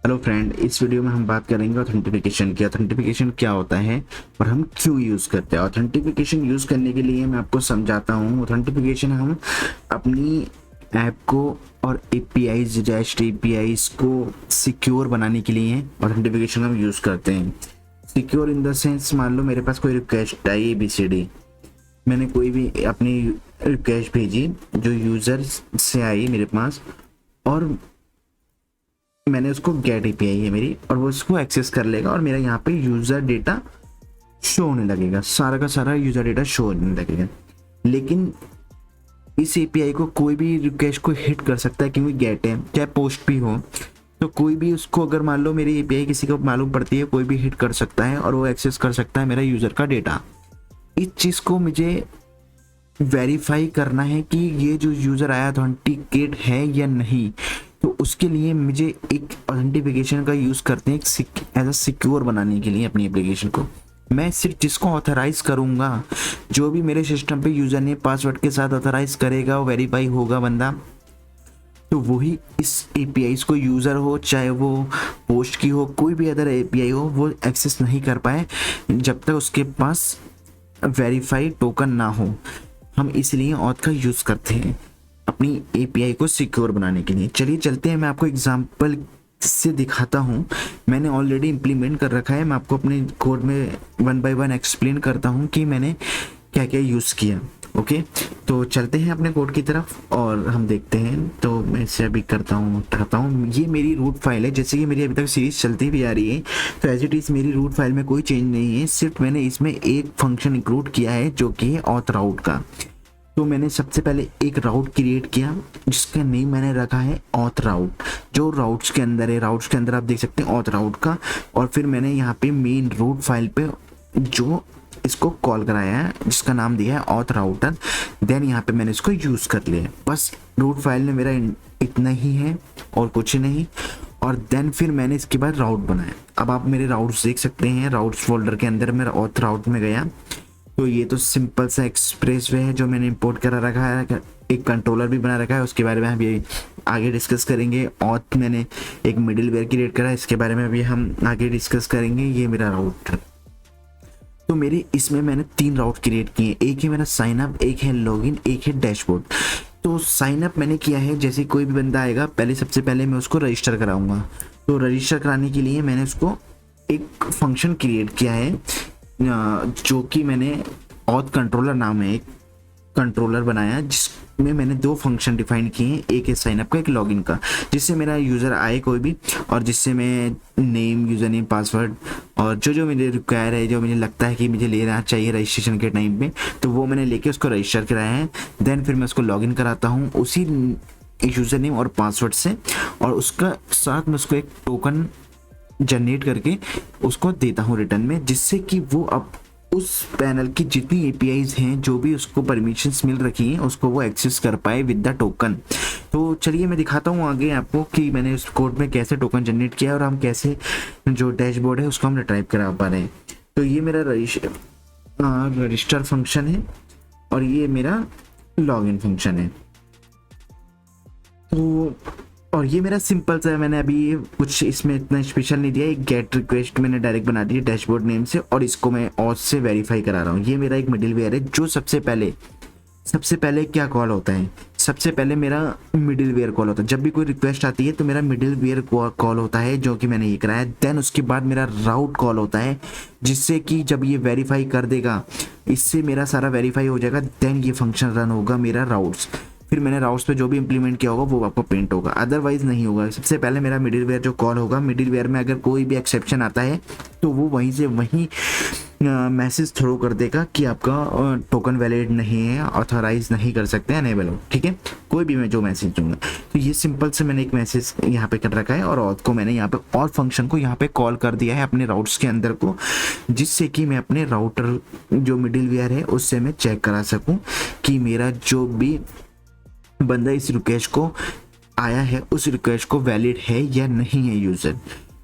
Hello friend, इस video में हम बात करेंगे ऑथेंटिफिकेशन की। ऑथेंटिफिकेशन क्या होता है और हम क्यों यूज़ करते हैं। ऑथेंटिफिकेशन यूज़ करने के लिए मैं आपको समझाता हूँ। ऑथेंटिफिकेशन हम अपनी ऐप को और एपीआईज रेस्ट एपीआईज को सिक्योर बनाने के लिए ऑथेंटिफिकेशन हम यूज़ करते हैं। सिक्योर इन द सेंस, मान लो मेरे पास कोई रिक्वेस्ट आई ABCD, मैंने कोई भी अपनी रिक्वेस्ट भेजी जो यूज़र से आई मेरे पास, और मैंने उसको गेट एपीआई है मेरी, और वो उसको एक्सेस कर लेगा और मेरा यहाँ पे यूज़र डेटा शो होने लगेगा, सारा का सारा यूज़र डेटा शो होने लगेगा। लेकिन इस एपीआई को कोई भी रिक्वेस्ट को हिट कर सकता है, क्योंकि गेट है, चाहे पोस्ट भी हो, तो कोई भी उसको, अगर मान लो मेरी एपीआई किसी को मालूम पड़ती है, कोई भी हिट कर सकता है और वो एक्सेस कर सकता है मेरा यूज़र का डेटा। इस चीज़ को मुझे वेरीफाई करना है कि ये जो यूज़र आया ऑथेंटिकेट है या नहीं, तो उसके लिए मुझे एक ऑथेंटिफिकेशन का यूज़ करते हैं एज अ सिक्योर बनाने के लिए अपनी एप्लीकेशन को। मैं सिर्फ जिसको ऑथराइज़ करूँगा, जो भी मेरे सिस्टम पे यूज़र नेम पासवर्ड के साथ ऑथराइज़ करेगा, वो वेरीफाई होगा बंदा, तो वही इस एपीआईज को, यूज़र हो चाहे वो पोस्ट की हो, कोई भी अदर एपीआई हो, वो एक्सेस नहीं कर पाए जब तक उसके पास वेरीफाई टोकन ना हो। हम इसलिए ऑथ का यूज़ करते हैं अपनी एपीआई को सिक्योर बनाने के लिए। चलिए चलते हैं, मैं आपको एग्जांपल से दिखाता हूँ। मैंने ऑलरेडी इम्प्लीमेंट कर रखा है, मैं आपको अपने कोड में 1 बाय 1 एक्सप्लेन करता हूँ कि मैंने क्या क्या यूज़ किया। ओके, तो चलते हैं अपने कोड की तरफ और हम देखते हैं। तो मैं इसे अभी करता हूँ, उठाता हूँ। ये मेरी रूट फाइल है, जैसे कि मेरी अभी तक सीरीज चलती भी आ रही है, तो एज इट इज़ मेरी रूट फाइल में कोई चेंज नहीं है, सिर्फ मैंने इसमें एक फंक्शन इंक्लूड किया है जो कि है ऑथ राउट का। तो मैंने सबसे पहले एक राउट क्रिएट किया जिसका नेम मैंने रखा है ऑथ राउट, जो राउट्स के अंदर है। राउट्स के अंदर आप देख सकते हैं ऑथ राउट का, और फिर मैंने यहाँ पे मेन रूट फाइल पे जो इसको कॉल कराया है जिसका नाम दिया है ऑथ राउटर। देन यहाँ पे मैंने इसको यूज़ कर लिया। बस रूट फाइल में मेरा इतना ही है और कुछ नहीं। और देन फिर मैंने इसके बाद राउट बनाया। अब आप मेरे राउट्स देख सकते हैं, राउट्स फोल्डर के अंदर मेरा ऑथ राउट में गया, तो ये तो सिंपल सा एक्सप्रेस वे है जो मैंने इंपोर्ट करा रखा है। एक कंट्रोलर भी बना रखा है, उसके बारे में हम ये आगे डिस्कस करेंगे। ऑथ मैंने एक मिडिल वेयर क्रिएट करा है, इसके बारे में भी हम आगे डिस्कस करेंगे। ये मेरा राउट है। तो मेरे इसमें मैंने 3 राउट क्रिएट किए। एक है मेरा साइन अप, एक है लॉगिन, एक है डैशबोर्ड। तो साइन अप मैंने किया है, जैसे कोई भी बंदा आएगा पहले, सबसे पहले मैं उसको रजिस्टर कराऊंगा। तो रजिस्टर कराने के लिए मैंने उसको एक फंक्शन क्रिएट किया है जो कि मैंने ऑथ कंट्रोलर नाम है, एक कंट्रोलर बनाया जिसमें मैंने 2 फंक्शन डिफाइन किए हैं, एक है साइन अप का, एक लॉगिन का, जिससे मेरा यूज़र आए कोई भी, और जिससे मैं नेम, यूज़र नेम, पासवर्ड और जो जो मुझे रिक्वायर है, जो मुझे लगता है कि मुझे लेना चाहिए रजिस्ट्रेशन के टाइम पे, तो वो मैंने लेके उसको रजिस्टर कराया है। देन फिर मैं उसको लॉगिन कराता हूँ उसी यूज़र नेम और पासवर्ड से, और उसका साथ में उसको एक टोकन जनरेट करके उसको देता हूँ रिटर्न में, जिससे कि वो अब उस पैनल की जितनी एपीआईज हैं, जो भी उसको परमिशंस मिल रखी हैं, उसको वो एक्सेस कर पाए विद द टोकन। तो चलिए मैं दिखाता हूँ आगे आपको कि मैंने उस कोड में कैसे टोकन जनरेट किया और हम कैसे जो डैशबोर्ड है उसको हम रिट्राइव करा पा रहे हैं। तो ये मेरा रजिस्टर फंक्शन है और ये मेरा लॉगिन फंक्शन है। तो और ये मेरा सिंपल सा है, मैंने अभी कुछ इसमें इतना स्पेशल नहीं दिया। एक गेट रिक्वेस्ट मैंने डायरेक्ट बना दी डैशबोर्ड नेम से, और इसको मैं ऑथ से वेरीफाई करा रहा हूँ। ये मेरा एक मिडिल वेयर है जो सबसे पहले क्या कॉल होता है, सबसे पहले मेरा मिडिल वेयर कॉल होता है। जब भी कोई रिक्वेस्ट आती है तो मेरा मिडिल वेयर कॉल होता है, जो कि मैंने ये कराया। देन उसके बाद मेरा राउट कॉल होता है, जिससे कि जब ये वेरीफाई कर देगा, इससे मेरा सारा वेरीफाई हो जाएगा। देन ये फंक्शन रन होगा मेरा राउट्स। फिर मैंने राउट्स पे जो भी इंप्लीमेंट किया होगा वो आपको प्रिंट होगा, अदरवाइज नहीं होगा। सबसे पहले मेरा मिडिल वेयर जो कॉल होगा, मिडिल वेयर में अगर कोई भी एक्सेप्शन आता है तो वो वहीं से वहीं मैसेज थ्रो कर देगा कि आपका टोकन वैलिड नहीं है, ऑथराइज नहीं कर सकते, अनेबल हो। ठीक है, कोई भी मैं जो मैसेज दूंगा। तो ये सिंपल से मैंने एक मैसेज यहाँ पे कर रखा है, और ऑथ को मैंने यहाँ पे और फंक्शन को यहाँ पे कॉल कर दिया है अपने राउट्स के अंदर को, जिससे कि मैं अपने राउटर जो मिडिल वेयर है उससे मैं चेक करा सकूँ कि मेरा जो भी बंदा इस रिक्वेस्ट को आया है उस रिक्वेस्ट को वैलिड है या नहीं है यूज़र।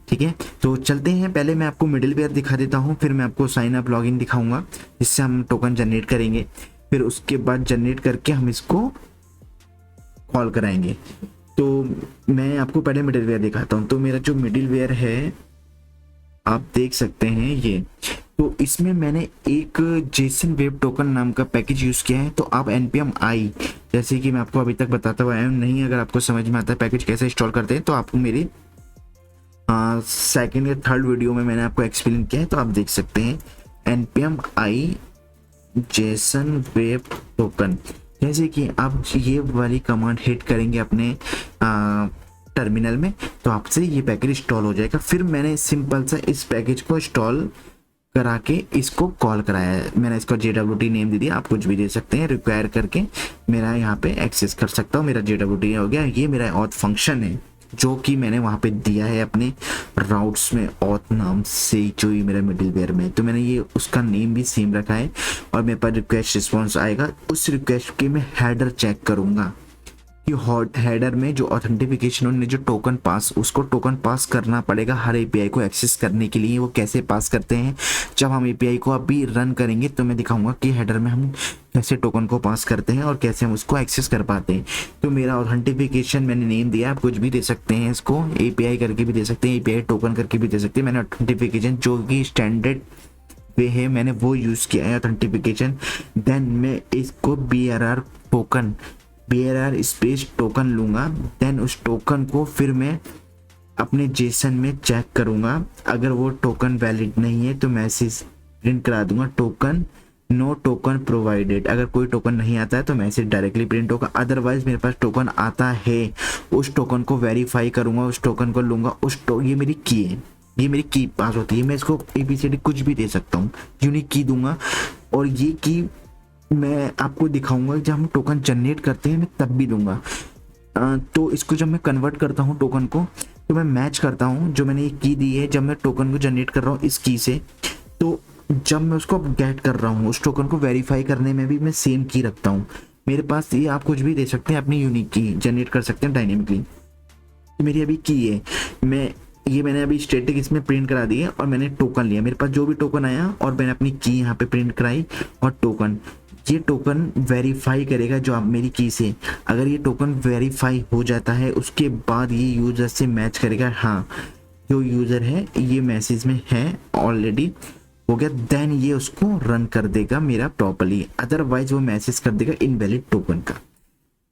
ठीक है, तो चलते हैं। पहले मैं आपको मिडिल वेयर दिखा देता हूँ, फिर मैं आपको साइन अप लॉगिन दिखाऊंगा जिससे हम टोकन जनरेट करेंगे। फिर उसके बाद जनरेट करके हम इसको कॉल कराएंगे। तो मैं आपको पहले मिडिल वेयर दिखाता हूँ। तो मेरा जो मिडिल वेयर है आप देख सकते हैं ये, तो इसमें मैंने एक जेसन वेब टोकन नाम का पैकेज यूज़ किया है। तो आप npm i, जैसे कि मैं आपको अभी तक बताता हुआ आया हूँ, नहीं अगर आपको समझ में आता है पैकेज कैसे इंस्टॉल करते हैं तो आपको मेरी सेकंड या थर्ड वीडियो में मैंने आपको एक्सप्लेन किया है, तो आप देख सकते हैं npm i Jason web token. जैसे कि आप ये वाली कमांड हिट करेंगे अपने टर्मिनल में तो आपसे ये पैकेज इंस्टॉल हो जाएगा। फिर मैंने सिंपल सा इस पैकेज को इंस्टॉल करा के इसको कॉल कराया है। मैंने इसको JWT नेम दे दिया, आप कुछ भी दे सकते हैं, रिक्वायर करके मेरा यहाँ पे एक्सेस कर सकता हूँ। मेरा JWT हो गया। ये मेरा ऑथ फंक्शन है जो कि मैंने वहाँ पे दिया है अपने राउट्स में ऑथ नाम से, जो ही मेरा मिडिलवेयर में, तो मैंने ये उसका नेम भी सेम रखा है। और मेरे पास रिक्वेस्ट रिस्पॉन्स आएगा, उस रिक्वेस्ट के मैं हेडर चेक करूँगा कि हेडर में जो ऑथेंटिफिकेशन उन्होंने जो टोकन पास, उसको टोकन पास करना पड़ेगा हर एपीआई को एक्सेस करने के लिए। वो कैसे पास करते हैं, जब हम एपीआई को अभी रन करेंगे तो मैं दिखाऊंगा कि हेडर में हम कैसे टोकन को पास करते हैं और कैसे हम उसको एक्सेस कर पाते हैं। तो मेरा ऑथेंटिफिकेशन मैंने नेम दिया, आप कुछ भी दे सकते हैं, इसको एपीआई करके भी दे सकते हैं, एपीआई टोकन करके भी दे सकते हैं। मैंने ऑथेंटिफिकेशन जो कि स्टैंडर्ड वे है मैंने वो यूज़ किया है ऑथेंटिफिकेशन। देन मैं इसको BRR स्पेस टोकन लूँगा। देन उस टोकन को फिर मैं अपने जेसन में चेक करूँगा। अगर वो टोकन वैलिड नहीं है तो मैसेज प्रिंट करा दूंगा, टोकन नो टोकन प्रोवाइडेड। अगर कोई टोकन नहीं आता है तो मैसेज डायरेक्टली प्रिंट होगा। अदरवाइज मेरे पास टोकन आता है, उस टोकन को वेरीफाई करूँगा, उस टोकन को लूँगा। ये मेरी की है, ये मेरी की पास होती है। मैं इसको ABCD कुछ भी दे सकता हूँ, यूनिक की दूंगा। और ये की मैं आपको दिखाऊंगा जब हम टोकन जनरेट करते हैं, मैं तब भी दूंगा। तो इसको जब मैं कन्वर्ट करता हूँ टोकन को, तो मैं मैच करता हूँ जो मैंने ये की दी है। जब मैं टोकन को जनरेट कर रहा हूँ इस की से, तो जब मैं उसको गेट कर रहा हूँ, उस टोकन को वेरीफाई करने में भी मैं सेम की रखता हूँ मेरे पास। ये आप कुछ भी दे सकते हैं, अपनी यूनिक की जनरेट कर सकते हैं डायनेमिकली। तो मेरी अभी की है, मैंने अभी स्टैटिक इसमें प्रिंट करा दी है और मैंने टोकन लिया। मेरे पास जो भी टोकन आया और मैंने अपनी की यहाँ पे प्रिंट कराई और टोकन, ये टोकन वेरीफाई करेगा जो आप मेरी की से। अगर ये टोकन वेरीफाई हो जाता है उसके बाद ये यूज़र से मैच करेगा, हाँ जो यूज़र है ये मैसेज में है ऑलरेडी हो गया। देन ये उसको रन कर देगा मेरा प्रॉपर्ली, अदरवाइज वो मैसेज कर देगा इनवैलिड टोकन का।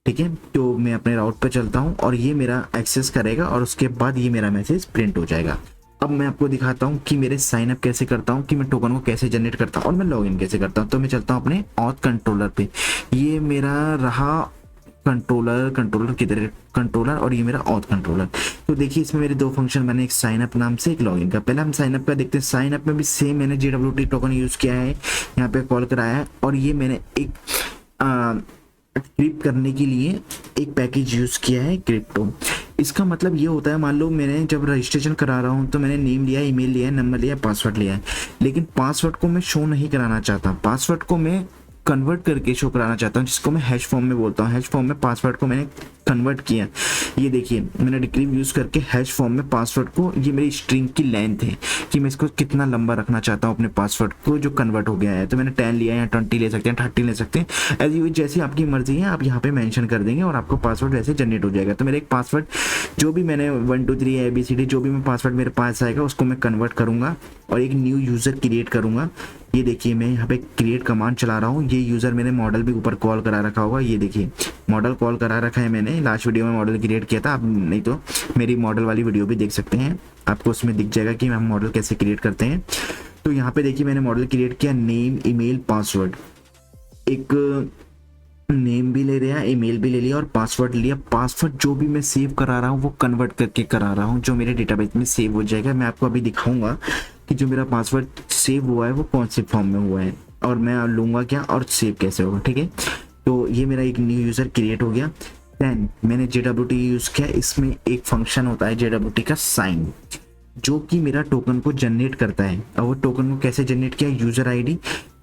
ठीक है, तो मैं अपने राउट पे चलता हूँ और ये मेरा एक्सेस करेगा और उसके बाद ये मेरा मैसेज प्रिंट हो जाएगा। अब मैं आपको दिखाता हूँ कि मेरे साइन अप कैसे करता हूँ, कि मैं टोकन को कैसे जनरेट करता हूँ और मैं लॉगिन कैसे करता हूँ। तो मैं चलता हूँ अपने ऑथ कंट्रोलर पे। ये मेरा रहा कंट्रोलर किधर है, कंट्रोलर, और ये मेरा ऑथ कंट्रोलर। तो देखिए इसमें मेरे दो फंक्शन बने, एक साइन अप नाम से, एक लॉगिन का। पहले हम साइन अप का देखते हैं। साइन अप में भी सेम मैंने JWT टोकन यूज़ किया है, यहाँ पे कॉल कराया है। और ये मैंने एक क्रिप्ट करने के लिए एक पैकेज यूज़ किया है क्रिप्टो। इसका मतलब ये होता है, मान लो मैंने जब रजिस्ट्रेशन करा रहा हूँ तो मैंने नेम लिया, ईमेल लिया, नंबर लिया, पासवर्ड लिया है, लेकिन पासवर्ड को मैं शो नहीं कराना चाहता। पासवर्ड को मैं कन्वर्ट करके शो कराना चाहता हूँ, जिसको मैं हैश फॉर्म में बोलता हूँ। हैश फॉर्म में पासवर्ड को मैंने कन्वर्ट किया। ये देखिए मैंने डिक्रीव यूज़ करके हैश फॉर्म में पासवर्ड को, ये मेरी स्ट्रिंग की लेंथ है कि मैं इसको कितना लंबा रखना चाहता हूँ अपने पासवर्ड को जो कन्वर्ट हो गया है। तो मैंने 10 लिया या 20 ले सकते हैं, 30 ले सकते हैं, एज यू जैसी आपकी मर्जी है आप यहाँ पे मेंशन कर देंगे और आपको पासवर्ड वैसे जनरेट हो जाएगा। तो मेरा एक पासवर्ड जो भी मैंने 1 2 3 ABCD जो भी मैं पासवर्ड मेरे पास आएगा उसको मैं कन्वर्ट करूँगा और एक न्यू यूज़र क्रिएट करूँगा। ये देखिए मैं यहाँ पे क्रिएट कमांड चला रहा हूँ। ये यूज़र मैंने मॉडल भी ऊपर कॉल करा रखा होगा, ये देखिए मॉडल कॉल करा रखा है मैंने। लास्ट वीडियो में मॉडल क्रिएट किया था, आप नहीं तो मेरी मॉडल वाली वीडियो भी देख सकते हैं, आपको उसमें दिख जाएगा कि हम मॉडल कैसे क्रिएट करते हैं। तो यहाँ पे देखिए मैंने मॉडल क्रिएट किया, नेम, ईमेल, पासवर्ड। एक नेम भी ले लिया, ईमेल भी ले लिया और पासवर्ड लिया। पासवर्ड जो भी मैं सेव करा रहा हूँ वो कन्वर्ट करके करा रहा हूँ, जो मेरे डेटाबेस में सेव हो जाएगा। मैं आपको अभी दिखाऊंगा कि जो मेरा पासवर्ड सेव हुआ है वो कौन से फॉर्म में हुआ है और मैं लूँगा क्या और सेव कैसे होगा। ठीक है, तो ये मेरा एक न्यू यूज़र क्रिएट हो गया। देन मैंने JWT यूज़ किया। इसमें एक फंक्शन होता है JWT का साइन, जो कि मेरा टोकन को जनरेट करता है। और वो टोकन को कैसे जनरेट किया, यूज़र आईडी,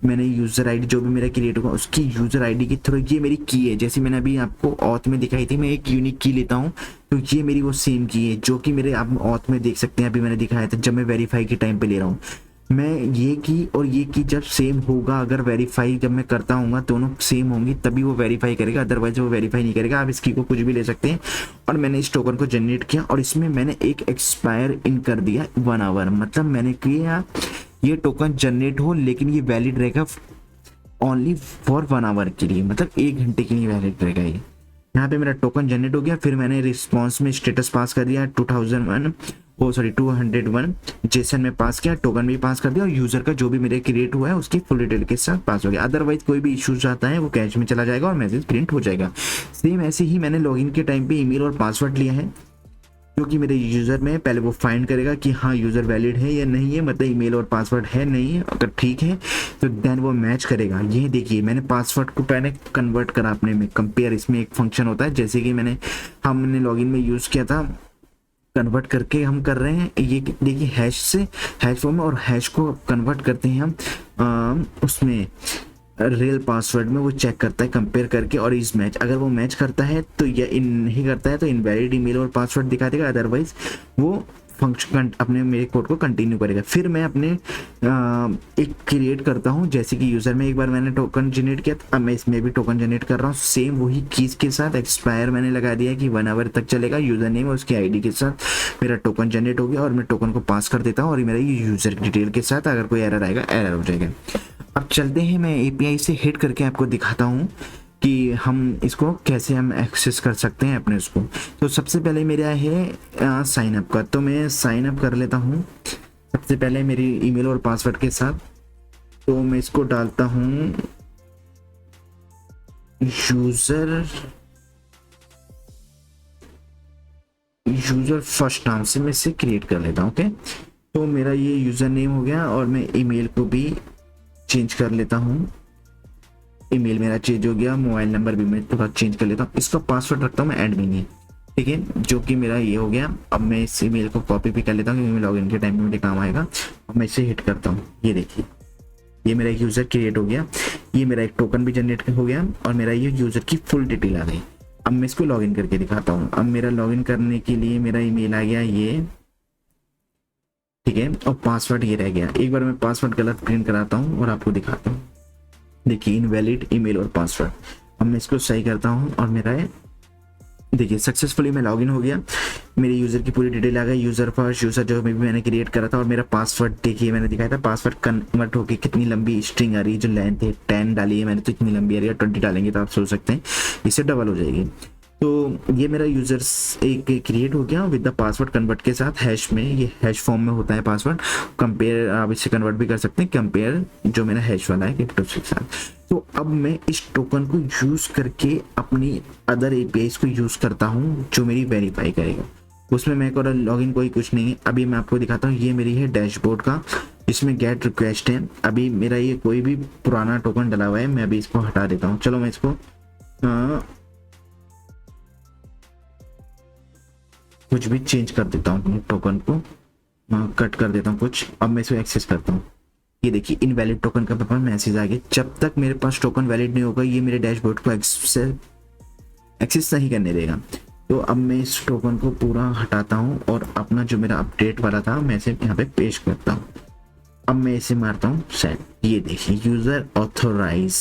मैंने यूज़र आईडी जो भी मेरा क्रिएट होगा उसकी यूज़र आईडी के थ्रू, ये मेरी की है जैसे मैंने अभी आपको ऑथ में दिखाई थी। मैं एक यूनिक की लेता हूँ तो ये मेरी वो सेम की है जो कि मेरे आप ऑथ में देख सकते हैं, अभी मैंने दिखाया था जब मैं वेरीफाई के टाइम पे ले रहा हूँ। मैं ये की और ये की जब सेम होगा, अगर वेरीफाई जब मैं करता हूँ दोनों सेम होंगी तभी वो वेरीफाई करेगा, अदरवाइज वो वेरीफाई नहीं करेगा। आप इस की को कुछ भी ले सकते हैं। और मैंने इस टोकन को जनरेट किया और इसमें मैंने एक एक्सपायर इन कर दिया 1 आवर, मतलब मैंने किया ये टोकन जनरेट हो लेकिन ये वैलिड रहेगा ओनली फॉर 1 आवर के लिए, मतलब 1 घंटे के लिए वैलिड रहेगा ये। यहाँ पे मेरा टोकन जनरेट हो गया। फिर मैंने रिस्पॉन्स में स्टेटस पास कर दिया 201 जेसन में पास किया, टोकन भी पास कर दिया और यूजर का जो भी मेरे क्रिएट हुआ है उसकी फुल डिटेल के साथ पास हो गया। अदरवाइज कोई भी इश्यूज आता है वो कैश में चला जाएगा और मैसेज प्रिंट हो जाएगा। सेम ऐसे ही मैंने लॉगिन के टाइम पे ईमेल और पासवर्ड लिया है, क्योंकि मेरे यूज़र में पहले वो फाइंड करेगा कि हाँ यूज़र वैलिड है या नहीं है, मतलब ईमेल और पासवर्ड है नहीं है, अगर ठीक है तो देन वो मैच करेगा। ये देखिए मैंने पासवर्ड को पहले कन्वर्ट करा अपने में, कंपेयर इसमें एक फंक्शन होता है, जैसे कि हमने लॉगिन में यूज़ किया था, कन्वर्ट करके हम कर रहे हैं। ये देखिए हैश से हैश फॉर्म में, और हैश को कन्वर्ट करते हैं हम उसमें रियल पासवर्ड में, वो चेक करता है कंपेयर करके और इस मैच, अगर वो मैच करता है तो या इन नहीं करता है तो इनवैलिड ईमेल और पासवर्ड दिखा देगा, अदरवाइज वो फंक्शन अपने मेरे कोड को कंटिन्यू करेगा। फिर मैं अपने एक क्रिएट करता हूँ, जैसे कि यूज़र में एक बार मैंने टोकन जनरेट किया, अब मैं इसमें भी टोकन जनरेट कर रहा हूँ सेम वही कीज़ के साथ। एक्सपायर मैंने लगा दिया कि 1 आवर तक चलेगा, यूज़र नेम और उसकी आईडी के साथ मेरा टोकन जनरेट हो गया और मैं टोकन को पास कर देता हूँ और मेरा ये यूज़र डिटेल के साथ अगर कोई एरर आएगा एरर हो जाएगा। अब चलते हैं, मैं एपीआई से हिट करके आपको दिखाता हूँ कि हम इसको कैसे हम एक्सेस कर सकते हैं अपने उसको। तो सबसे पहले मेरा है साइन अप का, तो मैं साइन अप कर लेता हूँ सबसे पहले मेरी ईमेल और पासवर्ड के साथ। तो मैं इसको डालता हूँ यूजर फर्स्ट नाम से मैं इसे क्रिएट कर लेता हूँ। ओके, तो मेरा ये यूजर नेम हो गया और मैं ईमेल को भी चेंज कर लेता हूँ, ईमेल मेरा चेंज हो गया, मोबाइल नंबर भी मैं थोड़ा चेंज कर लेता हूँ। इसका पासवर्ड रखता हूँ मैं एडमिन ही, ठीक है, जो कि मेरा ये हो गया। अब मैं इस ईमेल को कॉपी भी कर लेता हूँ क्योंकि लॉगिन के टाइम में मेरे काम आएगा। अब मैं इसे हिट करता हूँ, ये देखिए ये मेरा एक यूज़र क्रिएट हो गया, ये मेरा एक टोकन भी जनरेट हो गया और मेरा ये यूज़र की फुल डिटेल आ गई। अब मैं इसको लॉगिन करके दिखाता हूँ। अब मेरा लॉगिन करने के लिए मेरा ईमेल आ गया ये, ठीक है, और पासवर्ड ये रह गया। एक बार मैं पासवर्ड गलत प्रिंट कराता हूँ और आपको दिखाता हूँ, देखिए इनवैलिड ईमेल और पासवर्ड। अब मैं इसको सही करता हूँ और मेरा देखिए सक्सेसफुली मैं लॉगिन हो गया, मेरे यूज़र की पूरी डिटेल आ गई, यूज़र फर्स्ट यूज़र जो भी मैंने क्रिएट करा था, और मेरा पासवर्ड देखिए मैंने दिखाया था पासवर्ड कन्वर्ट होकर कितनी लंबी स्ट्रिंग आ रही है, जो लेंथ है 10 डाली है मैंने तो इतनी लंबी आ रही है, 20 डालेंगे तो आप सोच सकते हैं इससे डबल हो जाएगी। तो ये मेरा यूजर्स एक क्रिएट हो गया विद द पासवर्ड कन्वर्ट के साथ, हैश में, ये हैश फॉर्म में होता है पासवर्ड, कंपेयर आप इससे कन्वर्ट भी कर सकते हैं, कंपेयर जो मेरा हैश वाला है क्रिप्टो के साथ। तो अब मैं इस टोकन को यूज करके अपनी अदर एपीआईज को यूज करता हूँ जो मेरी वेरीफाई करेगा, उसमें मैं को लॉगिन कोई कुछ नहीं है। अभी मैं आपको दिखाता हूँ, ये मेरी है डैशबोर्ड का, इसमें गेट रिक्वेस्ट है। अभी मेरा ये कोई भी पुराना टोकन डला हुआ है, मैं अभी इसको हटा देता हूँ। चलो मैं इसको कुछ भी चेंज कर देता हूँ, अपने टोकन को कट कर देता हूँ कुछ। अब मैं इसको एक्सेस करता हूँ, ये देखिए इनवैलिड टोकन का पेपर मैसेज आ गया। जब तक मेरे पास टोकन वैलिड नहीं होगा ये मेरे डैशबोर्ड को एक्सेस नहीं करने देगा। तो अब मैं इस टोकन को पूरा हटाता हूँ और अपना जो मेरा अपडेट वाला था मैं इसे यहाँ पे पेश करता हूँ। अब मैं इसे मारता हूँ सेट, ये देखिए यूज़र ऑथोराइज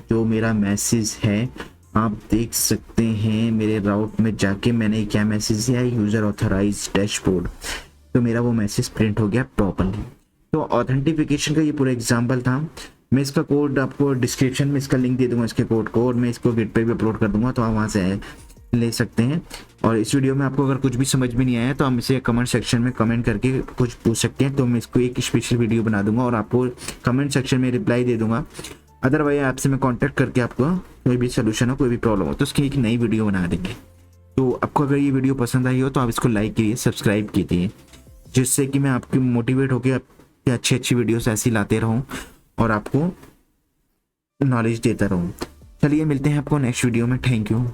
जो मेरा मैसेज है आप देख सकते हैं, मेरे राउट में जाके मैंने क्या मैसेज दिया है, यूज़र ऑथोराइज डैशबोर्ड, तो मेरा वो मैसेज प्रिंट हो गया प्रॉपर्ली। तो ऑथेंटिफिकेशन का ये पूरा एग्जाम्पल था। मैं इसका कोड आपको डिस्क्रिप्शन में इसका लिंक दे दूंगा इसके कोड को, और मैं इसको गिट पे भी अपलोड कर दूंगा तो आप वहाँ से ले सकते हैं। और इस वीडियो में आपको अगर कुछ भी समझ में नहीं आया तो हम इसे कमेंट सेक्शन में कमेंट करके कुछ पूछ सकते हैं, तो मैं इसको एक स्पेशल वीडियो बना दूंगा और आपको कमेंट सेक्शन में रिप्लाई दे दूंगा। अदरवाइज आपसे मैं कांटेक्ट करके आपको कोई भी सोल्यूशन हो, कोई भी प्रॉब्लम हो तो उसकी एक नई वीडियो बना देंगे। तो आपको अगर ये वीडियो पसंद आई हो तो आप इसको लाइक कीजिए, सब्सक्राइब कीजिए, जिससे कि मैं आपकी मोटिवेट होकर अच्छी वीडियोस ऐसी लाते रहूं और आपको नॉलेज देता रहूं। चलिए मिलते हैं आपको नेक्स्ट वीडियो में। Thank you.